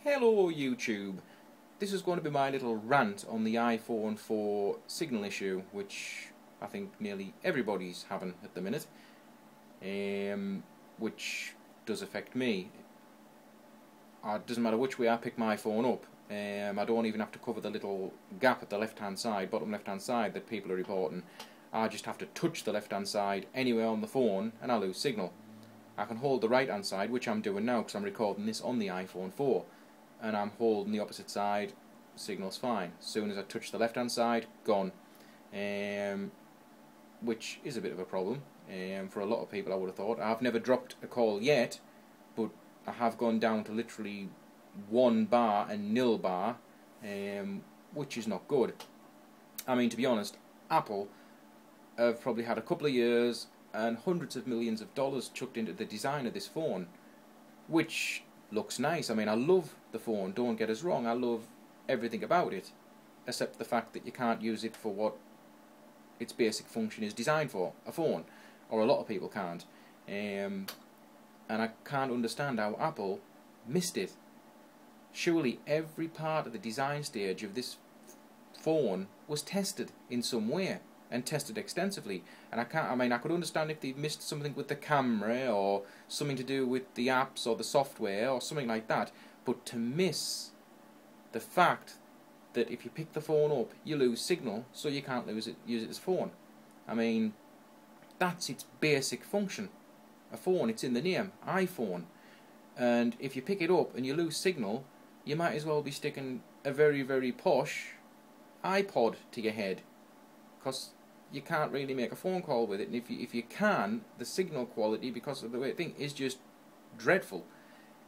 Hello YouTube. This is going to be my little rant on the iPhone 4 signal issue, which I think nearly everybody's having at the minute, which does affect me. It doesn't matter which way I pick my phone up. I don't even have to cover the little gap at the left-hand side, bottom left-hand side that people are reporting. I just have to touch the left-hand side anywhere on the phone and I lose signal. I can hold the right-hand side, which I'm doing now because I'm recording this on the iPhone 4. And I'm holding the opposite side, signal's fine. As soon as I touch the left-hand side, gone. Which is a bit of a problem for a lot of people, I would have thought. I've never dropped a call yet, but I have gone down to literally 1 bar and nil bar, which is not good. I mean, to be honest, Apple have probably had a couple of years and hundreds of millions of dollars chucked into the design of this phone, which looks nice. I mean, I love the phone, don't get us wrong, I love everything about it, except the fact that you can't use it for what its basic function is designed for, a phone, or a lot of people can't. And I can't understand how Apple missed it. Surely every part of the design stage of this phone was tested in some way, and tested extensively, and I could understand if they missed something with the camera or something to do with the apps or the software or something like that, but to miss the fact that if you pick the phone up you lose signal, so you can't use it as a phone. I mean, that's its basic function. A phone, it's in the name, iPhone, and if you pick it up and you lose signal, you might as well be sticking a very, very posh iPod to your head, because you can't really make a phone call with it, and if you can, the signal quality, because of the way thing, is just dreadful.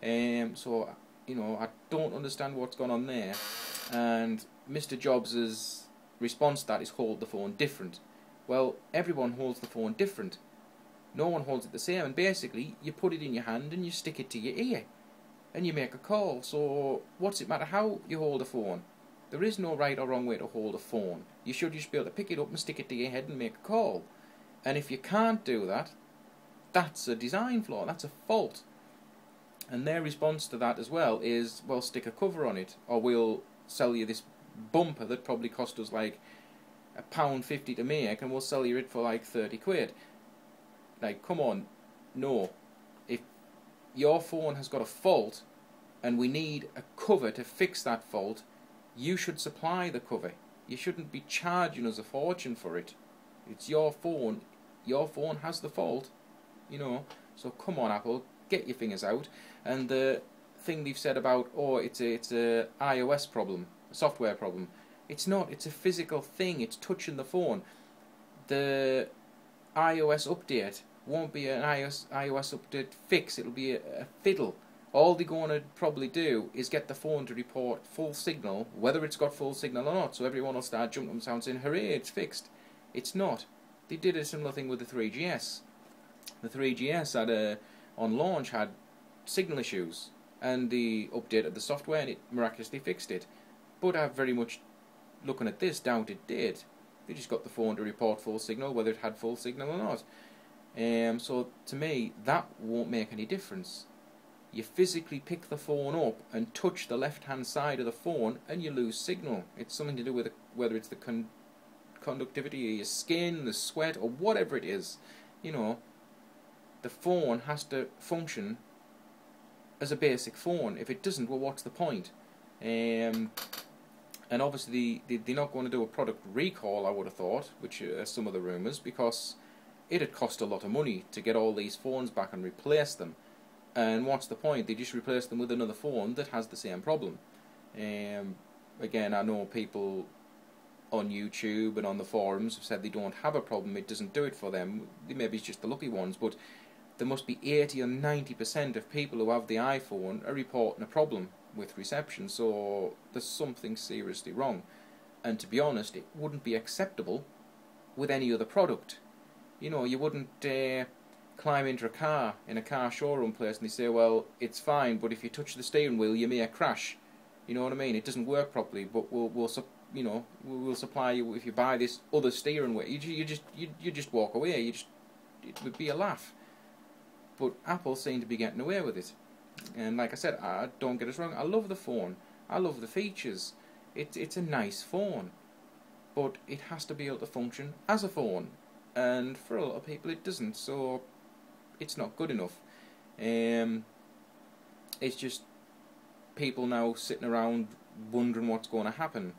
So you know, I don't understand what's gone on there. And Mr. Jobs' response to that is hold the phone different. Well, everyone holds the phone different. No one holds it the same, and basically you put it in your hand and you stick it to your ear and you make a call. So what's it matter how you hold a phone? There is no right or wrong way to hold a phone. You should just be able to pick it up and stick it to your head and make a call. And if you can't do that, that's a design flaw, that's a fault. And their response to that as well is, well, stick a cover on it, or we'll sell you this bumper that probably cost us like £1.50 to make, and we'll sell you it for like 30 quid. Like, come on, no. If your phone has got a fault and we need a cover to fix that fault, you should supply the cover. You shouldn't be charging us a fortune for it. It's your phone. Your phone has the fault, you know. So come on, Apple, get your fingers out. And the thing they've said about, oh, it's a iOS problem, a software problem. It's not. It's a physical thing. It's touching the phone. The iOS update won't be an iOS update fix. It'll be a fiddle. All they're going to probably do is get the phone to report full signal, whether it's got full signal or not, so everyone will start jumping up and sound saying, hooray, it's fixed. It's not. They did a similar thing with the 3GS. The 3GS on launch had signal issues, and they updated the software and it miraculously fixed it. But I very much, looking at this, doubt it did. They just got the phone to report full signal, whether it had full signal or not. So to me, that won't make any difference. You physically pick the phone up and touch the left-hand side of the phone and you lose signal. It's something to do with whether it's the conductivity of your skin, the sweat, or whatever it is. You know, the phone has to function as a basic phone. If it doesn't, well, what's the point? And obviously they're not going to do a product recall, I would have thought, which are some of the rumours, because it'd cost a lot of money to get all these phones back and replace them. And what's the point? They just replace them with another phone that has the same problem. Again, I know people on YouTube and on the forums have said they don't have a problem, it doesn't do it for them. Maybe it's just the lucky ones, but there must be 80 or 90% of people who have the iPhone are reporting a problem with reception, so there's something seriously wrong. And to be honest, it wouldn't be acceptable with any other product. You know, you wouldn't climb into a car in a car showroom place and they say, well, it's fine, but if you touch the steering wheel you may crash. You know what I mean? It doesn't work properly, but we'll supply you, if you buy this other steering wheel. You just walk away. It would be a laugh. But Apple seem to be getting away with it. And like I said, I don't get us wrong, I love the phone, I love the features. It's a nice phone, but it has to be able to function as a phone, and for a lot of people it doesn't, so it's not good enough. It's just people now sitting around wondering what's going to happen,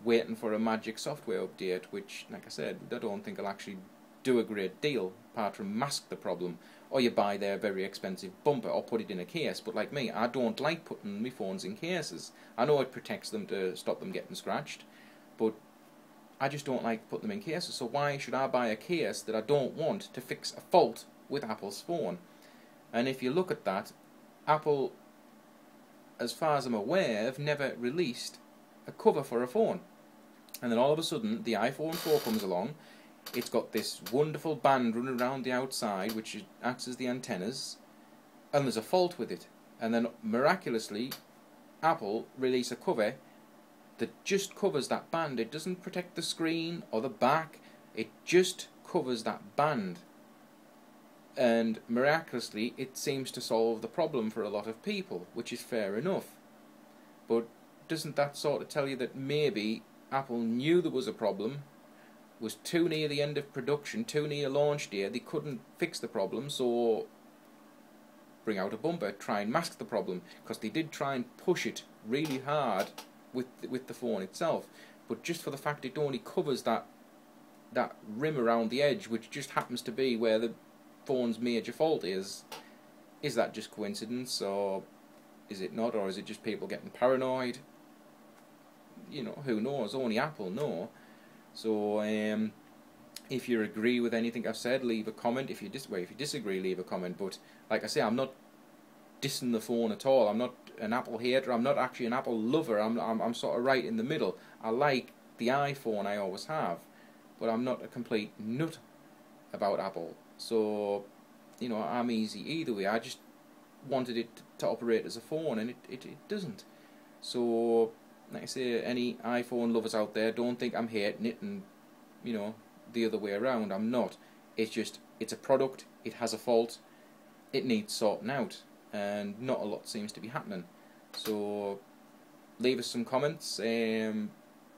waiting for a magic software update, which, like I said, I don't think will actually do a great deal, apart from mask the problem. Or you buy their very expensive bumper, or put it in a case. But like me, I don't like putting my phones in cases. I know it protects them to stop them getting scratched, but I just don't like putting them in cases. So why should I buy a case that I don't want to fix a fault with Apple's phone? And if you look at that, Apple, as far as I'm aware, have never released a cover for a phone. And then all of a sudden, the iPhone 4 comes along. It's got this wonderful band running around the outside, which acts as the antennas, and there's a fault with it. And then, miraculously, Apple release a cover that just covers that band. It doesn't protect the screen or the back. It just covers that band. And miraculously, it seems to solve the problem for a lot of people, which is fair enough. But doesn't that sort of tell you that maybe Apple knew there was a problem, was too near the end of production, too near launch day, they couldn't fix the problem, so bring out a bumper, try and mask the problem, because they did try and push it really hard with the phone itself, but just for the fact it only covers that rim around the edge, which just happens to be where the phone's major fault is that just coincidence, or is it not, or is it just people getting paranoid? You know, who knows? Only Apple know. So if you agree with anything I've said, leave a comment. If you disagree, leave a comment. But like I say, I'm not dissing the phone at all. I'm not an Apple hater. I'm not actually an Apple lover. I'm sort of right in the middle. I like the iPhone, I always have, but I'm not a complete nut about Apple. So, you know, I'm easy either way. I just wanted it to operate as a phone, and it doesn't. So, like I say, any iPhone lovers out there, don't think I'm hating it and, you know, the other way around. I'm not. It's just, it's a product, it has a fault, it needs sorting out, and not a lot seems to be happening. So, leave us some comments, you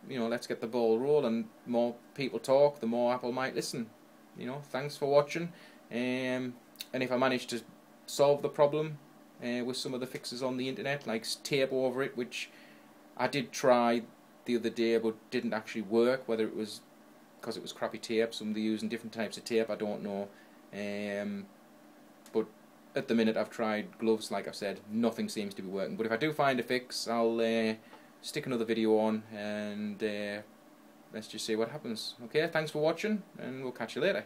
know, let's get the ball rolling. More people talk, the more Apple might listen. You know, thanks for watching, and if I manage to solve the problem with some of the fixes on the internet, like tape over it, which I did try the other day but didn't actually work, whether it was because it was crappy tape, somebody using different types of tape, I don't know, but at the minute I've tried gloves, like I've said, nothing seems to be working. But if I do find a fix, I'll stick another video on, and let's just see what happens. Okay, thanks for watching, and we'll catch you later.